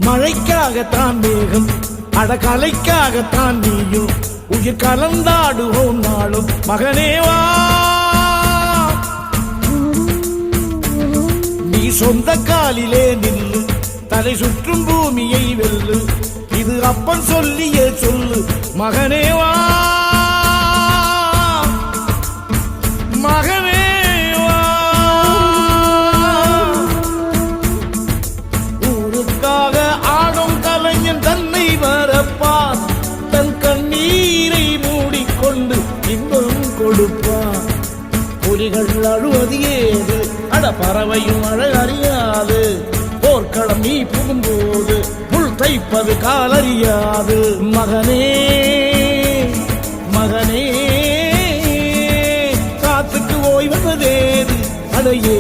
மழைக்காகத்தான் மேகம், அடகலைக்காகத்தான் நீயும், உயிர் கலந்தாடுவோம் நாளும். மகனேவா நீ சொந்த காலிலே நில்லு, தலை சுற்றும் பூமியை வெல்லு, இது அப்பன் சொல்லியே சொல்லு. மகனேவா மகனேவா ஊருக்காக ஆடும் கலைஞன் தன்னை வரப்பான், தன் கண்ணீரை மூடிக்கொண்டு இன்பம் கொடுப்பான். புலிகள் அழுவது ஏது, அட பறவையும் அழகறியாது, போர்க்களம் நீ புகும்போது முள் தைப்பது காலறியாது. மகனே மகனே காத்துக்கு ஓய்வதேது, அடையே